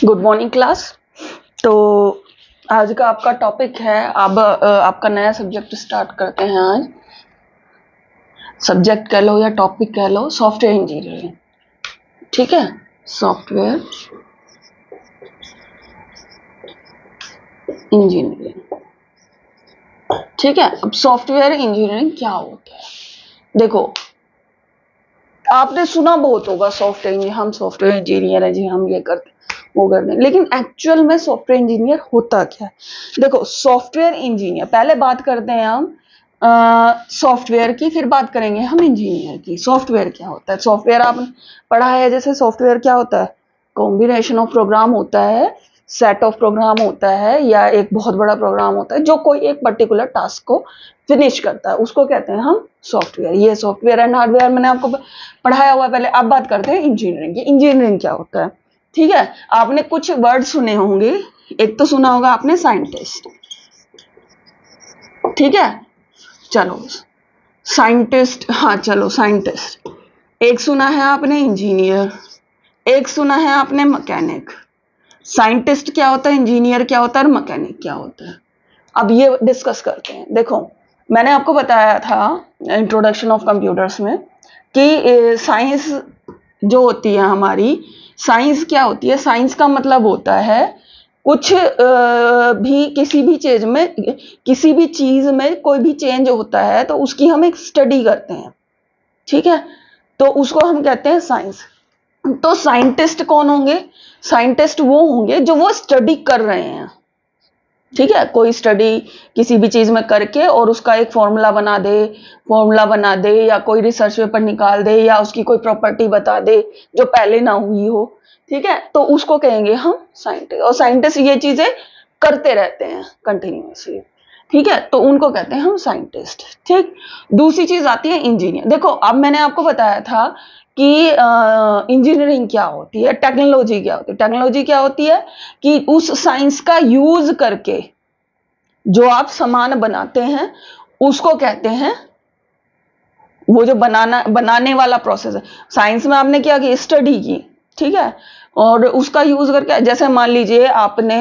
Good morning class. तो आज का आपका टॉपिक है, अब आपका नया सब्जेक्ट स्टार्ट करते हैं। आज सब्जेक्ट कह लो या टॉपिक कह लो, सॉफ्टवेयर इंजीनियरिंग। ठीक है, सॉफ्टवेयर इंजीनियरिंग। ठीक है, अब सॉफ्टवेयर इंजीनियरिंग क्या होता है? देखो, आपने सुना बहुत होगा सॉफ्टवेयर इंजीनियर, हम सॉफ्टवेयर इंजीनियर हैं जी, हम ये करते वो करते हैं, लेकिन एक्चुअल में सॉफ्टवेयर इंजीनियर होता क्या है? देखो, सॉफ्टवेयर इंजीनियर, पहले बात करते हैं हम सॉफ्टवेयर की, फिर बात करेंगे हम इंजीनियर की। सॉफ्टवेयर क्या होता है? सॉफ्टवेयर आपने पढ़ा है, जैसे सॉफ्टवेयर क्या होता है? कॉम्बिनेशन ऑफ प्रोग्राम होता है, सेट ऑफ प्रोग्राम होता है, या एक बहुत बड़ा प्रोग्राम होता है जो कोई एक पर्टिकुलर टास्क को फिनिश करता है, उसको कहते हैं हम सॉफ्टवेयर। ये सॉफ्टवेयर एंड हार्डवेयर मैंने आपको पढ़ाया हुआ है पहले। अब बात करते हैं इंजीनियरिंग की। इंजीनियरिंग क्या होता है? ठीक है, आपने कुछ वर्ड सुने होंगे। एक तो सुना होगा आपने साइंटिस्ट। ठीक है, चलो साइंटिस्ट, हाँ चलो साइंटिस्ट। एक सुना है आपने इंजीनियर, एक सुना है आपने मैकेनिक। साइंटिस्ट क्या होता है, इंजीनियर क्या होता है, और मैकेनिक क्या होता है? अब ये डिस्कस करते हैं। देखो, मैंने आपको बताया था इंट्रोडक्शन ऑफ कंप्यूटर्स में कि साइंस जो होती है हमारी, साइंस क्या होती है? साइंस का मतलब होता है कुछ भी, किसी भी चीज में कोई भी चेंज होता है तो उसकी हम एक स्टडी करते हैं। ठीक है, तो उसको हम कहते हैं साइंस। तो साइंटिस्ट कौन होंगे? साइंटिस्ट वो होंगे जो वो स्टडी कर रहे हैं। ठीक है, कोई स्टडी किसी भी चीज में करके और उसका एक फॉर्मूला बना दे या कोई रिसर्च पेपर निकाल दे या उसकी कोई प्रॉपर्टी बता दे जो पहले ना हुई हो। ठीक है, तो उसको कहेंगे हम साइंटिस्ट। और साइंटिस्ट ये चीजें करते रहते हैं कंटिन्यूअसली। ठीक है, तो उनको कहते हैं हम साइंटिस्ट। ठीक, दूसरी चीज आती है इंजीनियर। देखो, अब मैंने आपको बताया था कि इंजीनियरिंग क्या होती है, टेक्नोलॉजी क्या होती है। टेक्नोलॉजी क्या होती है कि उस साइंस का यूज करके जो आप सामान बनाते हैं उसको कहते हैं, वो जो बनाने वाला प्रोसेस है। साइंस में आपने क्या की, स्टडी की। ठीक है, और उसका यूज करके, जैसे मान लीजिए आपने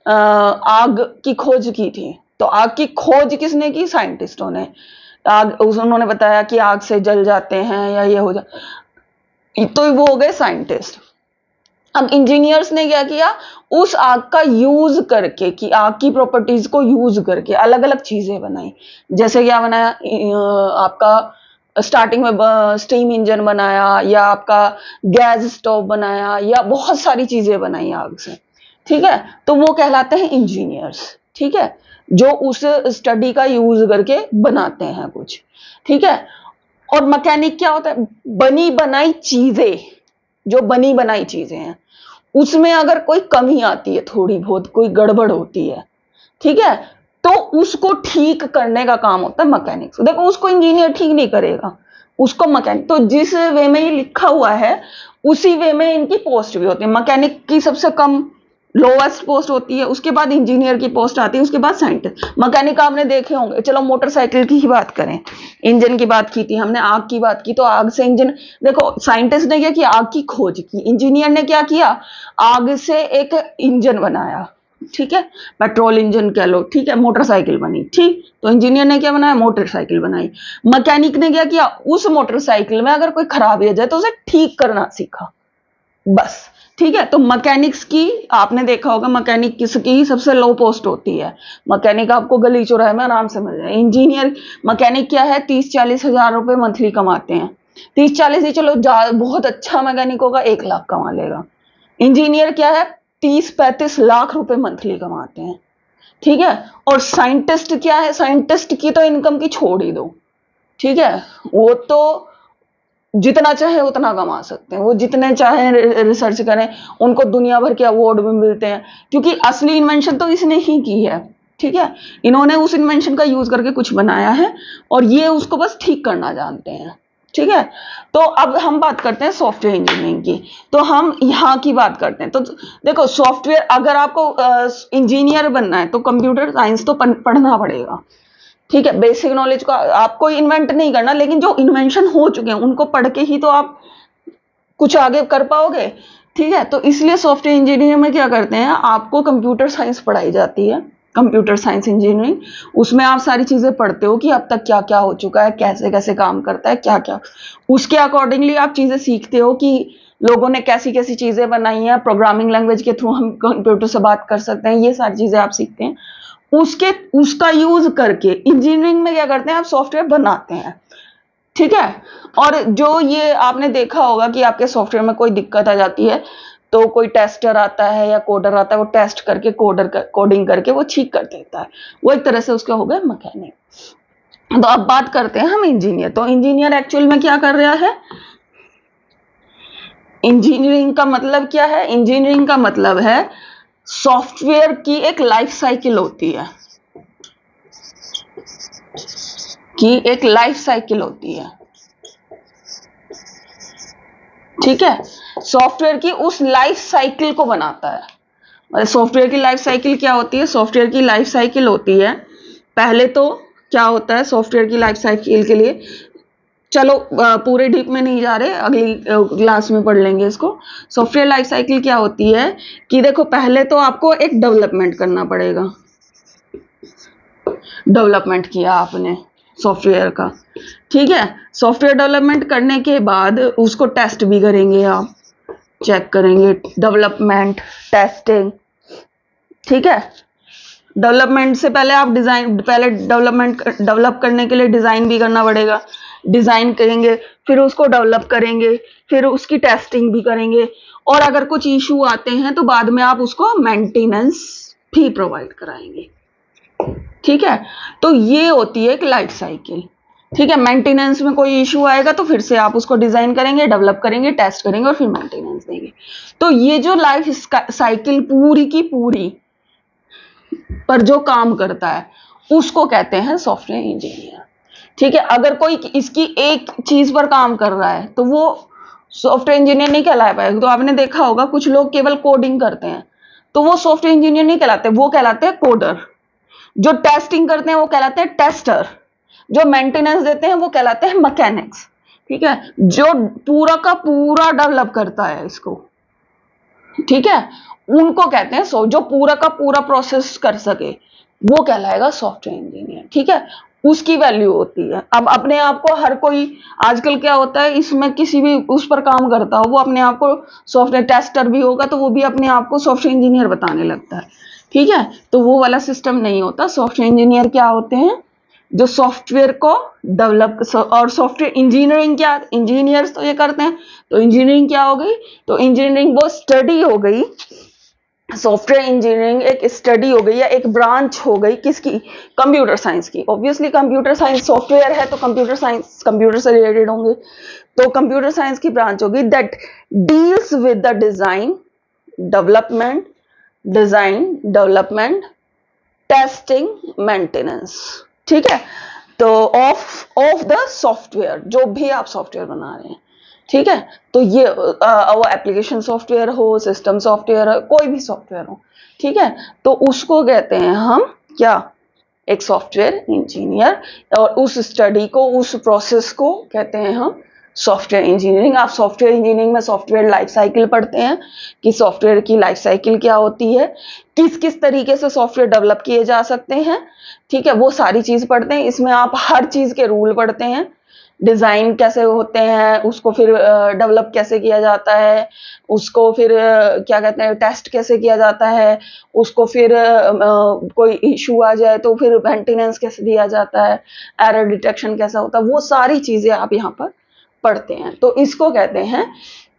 आग की खोज की थी, तो आग की खोज किसने की? साइंटिस्टों ने। उन्होंने बताया कि आग से जल जाते हैं या ये हो जाए, तो वो हो गए साइंटिस्ट। अब इंजीनियर्स ने क्या किया? उस आग का यूज करके, कि आग की प्रॉपर्टीज को यूज करके अलग अलग चीजें बनाई। जैसे क्या बनाया? आपका स्टार्टिंग में स्टीम इंजन बनाया, या आपका गैस स्टोव बनाया, या बहुत सारी चीजें बनाई आग से। ठीक है, तो वो कहलाते हैं इंजीनियर्स। ठीक है, जो उस स्टडी का यूज करके बनाते हैं कुछ। ठीक है, और मैकेनिक क्या होता है? बनी बनाई चीजें, जो बनी बनाई चीजें हैं उसमें अगर कोई कमी आती है, थोड़ी बहुत कोई गड़बड़ होती है, ठीक है, तो उसको ठीक करने का काम होता है मैकेनिक्स। देखो, उसको इंजीनियर ठीक नहीं करेगा, उसको मैकेनिक। तो जिस वे में ये लिखा हुआ है उसी वे में इनकी पोस्ट भी होती है। मैकेनिक की सबसे कम लोएस्ट पोस्ट होती है, उसके बाद इंजीनियर की पोस्ट आती है, उसके बाद साइंटिस्ट। मैकेनिक आपने देखे होंगे। चलो मोटरसाइकिल की ही बात करें, इंजन की बात की थी हमने, आग की बात की, तो आग से इंजन। देखो, साइंटिस्ट ने क्या किया? आग की खोज की। इंजीनियर ने क्या किया? आग से एक इंजन बनाया। ठीक है, पेट्रोल इंजन कह लो। ठीक है, मोटरसाइकिल बनी। ठीक, तो इंजीनियर ने क्या बनाया? मोटरसाइकिल बनाई। मैकेनिक ने क्या किया? उस मोटरसाइकिल में अगर कोई खराबी आ जाए तो उसे ठीक करना सीखा, बस। ठीक है, तो मैकेनिक्स की आपने देखा होगा, मैकेनिक किसकी सबसे लो पोस्ट होती है? मैकेनिक आपको गली चौराहे में आराम से मिल जाए। इंजीनियर, मैकेनिक क्या है? 30-40 हजार रुपए मंथली कमाते हैं। 30-40 ही चलो, बहुत अच्छा मैकेनिक होगा 1 लाख कमा लेगा। इंजीनियर क्या है? 30-35 लाख रुपए मंथली कमाते हैं। ठीक है, और साइंटिस्ट क्या है? साइंटिस्ट की तो इनकम की छोड़ ही दो। ठीक है, वो तो जितना चाहे उतना कमा सकते हैं, वो जितने चाहे रिसर्च करें, उनको दुनिया भर के अवार्ड भी मिलते हैं, क्योंकि असली इन्वेंशन तो इसने ही की है। ठीक है, इन्होंने उस इन्वेंशन का यूज करके कुछ बनाया है और ये उसको बस ठीक करना जानते हैं। ठीक है, तो अब हम बात करते हैं सॉफ्टवेयर इंजीनियरिंग की। तो हम यहाँ की बात करते हैं। तो देखो, सॉफ्टवेयर, अगर आपको इंजीनियर बनना है तो कंप्यूटर साइंस तो पढ़ना पड़ेगा। ठीक है, बेसिक नॉलेज को आपको इन्वेंट नहीं करना, लेकिन जो इन्वेंशन हो चुके हैं उनको पढ़ के ही तो आप कुछ आगे कर पाओगे। ठीक है, तो इसलिए सॉफ्टवेयर इंजीनियरिंग में क्या करते हैं, आपको कंप्यूटर साइंस पढ़ाई जाती है, कंप्यूटर साइंस इंजीनियरिंग। उसमें आप सारी चीजें पढ़ते हो कि अब तक क्या क्या हो चुका है, कैसे कैसे काम करता है, क्या क्या, उसके अकॉर्डिंगली आप चीजें सीखते हो कि लोगों ने कैसी कैसी चीजें बनाई हैं, प्रोग्रामिंग लैंग्वेज के थ्रू हम कंप्यूटर से बात कर सकते हैं, ये सारी चीजें आप सीखते हैं। उसके उसका यूज करके इंजीनियरिंग में क्या करते हैं, आप सॉफ्टवेयर बनाते हैं। ठीक है, और जो ये आपने देखा होगा कि आपके सॉफ्टवेयर में कोई दिक्कत आ जाती है तो कोई टेस्टर आता है या कोडर आता है, वो टेस्ट करके कोडिंग करके वो ठीक कर देता है, वो एक तरह से उसका हो गया मैकेनिक। तो अब बात करते हैं हम इंजीनियर। तो इंजीनियर एक्चुअल में क्या कर रहा है, इंजीनियरिंग का मतलब क्या है, इंजीनियरिंग का मतलब है सॉफ्टवेयर की एक लाइफ साइकिल होती है, कि एक लाइफ साइकिल होती है। ठीक है, सॉफ्टवेयर की उस लाइफ साइकिल को बनाता है। सॉफ्टवेयर की लाइफ साइकिल क्या होती है, सॉफ्टवेयर की लाइफ साइकिल होती है, पहले तो क्या होता है सॉफ्टवेयर की लाइफ साइकिल के लिए, चलो पूरे डीप में नहीं जा रहे, अगली क्लास में पढ़ लेंगे इसको। सॉफ्टवेयर लाइफ साइकिल क्या होती है कि देखो, पहले तो आपको एक डेवलपमेंट करना पड़ेगा, डेवलपमेंट किया आपने सॉफ्टवेयर का, ठीक है, सॉफ्टवेयर डेवलपमेंट करने के बाद उसको टेस्ट भी करेंगे आप, चेक करेंगे, डेवलपमेंट, टेस्टिंग। ठीक है, डेवलपमेंट से पहले आप डिजाइन, पहले डेवलप करने के लिए डिजाइन भी करना पड़ेगा, डिजाइन करेंगे, फिर उसको डेवलप करेंगे, फिर उसकी टेस्टिंग भी करेंगे, और अगर कुछ इशू आते हैं तो बाद में आप उसको मेंटेनेंस भी प्रोवाइड कराएंगे। ठीक है, तो ये होती है एक लाइफ साइकिल। ठीक है, मेंटेनेंस में कोई इशू आएगा तो फिर से आप उसको डिजाइन करेंगे, डेवलप करेंगे, टेस्ट करेंगे और फिर मेंटेनेंस देंगे। तो ये जो लाइफ साइकिल पूरी की पूरी पर जो काम करता है उसको कहते हैं सॉफ्टवेयर इंजीनियर। ठीक है, अगर कोई इसकी एक चीज पर काम कर रहा है तो वो सॉफ्टवेयर इंजीनियर नहीं कहला पाएगा। तो आपने देखा होगा कुछ लोग केवल कोडिंग करते हैं, तो वो सॉफ्टवेयर इंजीनियर नहीं कहलाते, वो कहलाते हैं कोडर। जो टेस्टिंग करते हैं वो कहलाते हैं टेस्टर, जो मेंटेनेंस देते हैं वो कहलाते हैं मैकेनिक्स। ठीक है, जो पूरा का पूरा डेवलप करता है इसको, ठीक है, उनको कहते हैं जो पूरा का पूरा प्रोसेस कर सके वो कहलाएगा सॉफ्टवेयर इंजीनियर। ठीक है, उसकी वैल्यू होती है। अब अपने आप को हर कोई, आजकल क्या होता है, इसमें किसी भी उस पर काम करता हो वो अपने आप को सॉफ्टवेयर टेस्टर भी होगा तो वो भी अपने आप को सॉफ्टवेयर इंजीनियर बताने लगता है। ठीक है, तो वो वाला सिस्टम नहीं होता। सॉफ्टवेयर इंजीनियर क्या होते हैं, जो सॉफ्टवेयर को डेवलप, और सॉफ्टवेयर इंजीनियरिंग क्या, इंजीनियर्स तो ये करते हैं, तो इंजीनियरिंग क्या हो गई, तो इंजीनियरिंग वो स्टडी हो गई, सॉफ्टवेयर इंजीनियरिंग एक स्टडी हो गई या एक ब्रांच हो गई किसकी, कंप्यूटर साइंस की। ऑब्वियसली कंप्यूटर साइंस सॉफ्टवेयर है तो कंप्यूटर साइंस कंप्यूटर से रिलेटेड होंगे, तो कंप्यूटर साइंस की ब्रांच होगी that deals with the design, development, design, development, testing, maintenance. ठीक है, तो ऑफ द सॉफ्टवेयर, जो भी आप सॉफ्टवेयर बना रहे हैं। ठीक है, तो ये वो एप्लीकेशन सॉफ्टवेयर हो, सिस्टम सॉफ्टवेयर हो, कोई भी सॉफ्टवेयर हो, ठीक है, तो उसको कहते हैं हम क्या, एक सॉफ्टवेयर इंजीनियर। और उस स्टडी को, उस प्रोसेस को कहते हैं हम सॉफ्टवेयर इंजीनियरिंग। आप सॉफ्टवेयर इंजीनियरिंग में सॉफ्टवेयर लाइफ साइकिल पढ़ते हैं कि सॉफ्टवेयर की लाइफ साइकिल क्या होती है, किस किस तरीके से सॉफ्टवेयर डेवलप किए जा सकते हैं। ठीक है, वो सारी चीज पढ़ते हैं। इसमें आप हर चीज के रूल पढ़ते हैं, डिजाइन कैसे होते हैं, उसको फिर डेवलप कैसे किया जाता है, उसको फिर क्या कहते हैं, टेस्ट कैसे किया जाता है, उसको फिर कोई इशू आ जाए तो फिर मेंटेनेंस कैसे दिया जाता है, एरर डिटेक्शन कैसा होता है, वो सारी चीजें आप यहाँ पर पढ़ते हैं। तो इसको कहते हैं,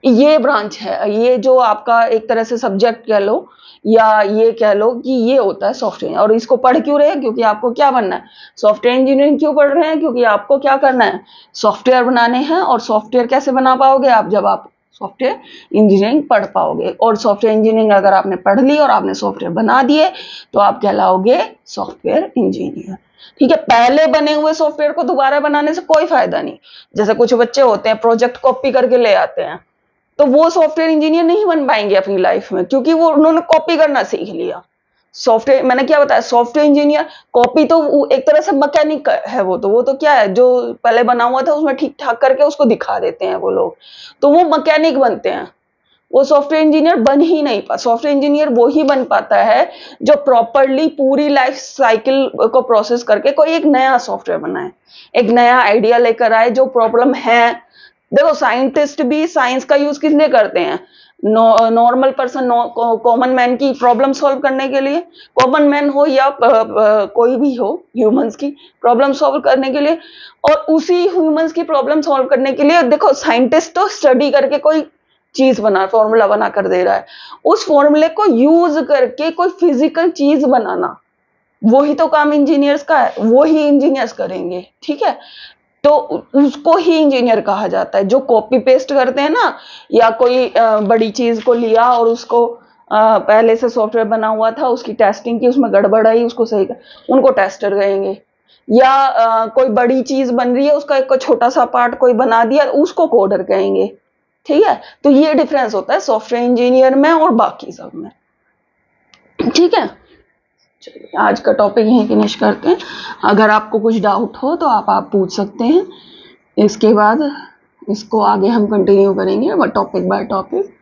ये ब्रांच है, ये जो आपका एक तरह से सब्जेक्ट कह लो या ये कह लो कि ये होता है सॉफ्टवेयर। और इसको पढ़ क्यों रहे हैं, क्योंकि आपको क्या बनना है, सॉफ्टवेयर इंजीनियरिंग क्यों पढ़ रहे हैं, क्योंकि आपको क्या करना है, सॉफ्टवेयर बनाने हैं। और सॉफ्टवेयर कैसे बना पाओगे आप, जब आप सॉफ्टवेयर इंजीनियरिंग पढ़ पाओगे। और सॉफ्टवेयर इंजीनियरिंग अगर आपने पढ़ ली और आपने सॉफ्टवेयर बना दिए तो आप कहलाओगे सॉफ्टवेयर इंजीनियर। ठीक है, पहले बने हुए सॉफ्टवेयर को दोबारा बनाने से कोई फायदा नहीं। जैसे कुछ बच्चे होते हैं प्रोजेक्ट कॉपी करके ले आते हैं, तो वो सॉफ्टवेयर इंजीनियर नहीं बन पाएंगे अपनी लाइफ में, क्योंकि वो उन्होंने कॉपी करना सीख लिया। सॉफ्टवेयर, मैंने क्या बताया, सॉफ्टवेयर इंजीनियर कॉपी तो एक तरह से मैकेनिक है, वो तो क्या है, जो पहले बना हुआ था उसमें ठीक ठाक करके उसको दिखा देते हैं वो लोग, तो वो मैकेनिक बनते हैं। वो सॉफ्टवेयर इंजीनियर बन ही नहीं पाता। सॉफ्टवेयर इंजीनियर वो ही बन पाता है जो प्रॉपरली पूरी लाइफ साइकिल को प्रोसेस करके कोई एक नया सॉफ्टवेयर बनाए, एक नया आइडिया लेकर आए जो प्रॉब्लम है। देखो साइंटिस्ट भी साइंस का यूज किसने करते हैं, नॉर्मल पर्सन, कॉमन मैन की प्रॉब्लम सॉल्व करने के लिए, कॉमन मैन हो या कोई भी हो, ह्यूमंस की प्रॉब्लम सॉल्व करने के लिए। और उसी ह्यूमंस की प्रॉब्लम सॉल्व करने के लिए देखो साइंटिस्ट तो स्टडी करके कोई चीज बना, फॉर्मूला बना कर दे रहा है, उस फॉर्मूले को यूज करके कोई फिजिकल चीज बनाना, वही तो काम इंजीनियर्स का है, वो ही इंजीनियर्स करेंगे। ठीक है, तो उसको ही इंजीनियर कहा जाता है। जो कॉपी पेस्ट करते हैं ना, या कोई बड़ी चीज को लिया और उसको पहले से सॉफ्टवेयर बना हुआ था, उसकी टेस्टिंग की, उसमें गड़बड़ आई, उसको सही कर, उनको टेस्टर कहेंगे। या कोई बड़ी चीज बन रही है, उसका एक छोटा सा पार्ट कोई बना दिया, उसको कोडर कहेंगे। ठीक है, तो ये डिफरेंस होता है सॉफ्टवेयर इंजीनियर में और बाकी सब में। ठीक है, चलिए आज का टॉपिक यहीं फिनिश करते हैं। अगर आपको कुछ डाउट हो तो आप पूछ सकते हैं। इसके बाद इसको आगे हम कंटिन्यू करेंगे टॉपिक बाय टॉपिक।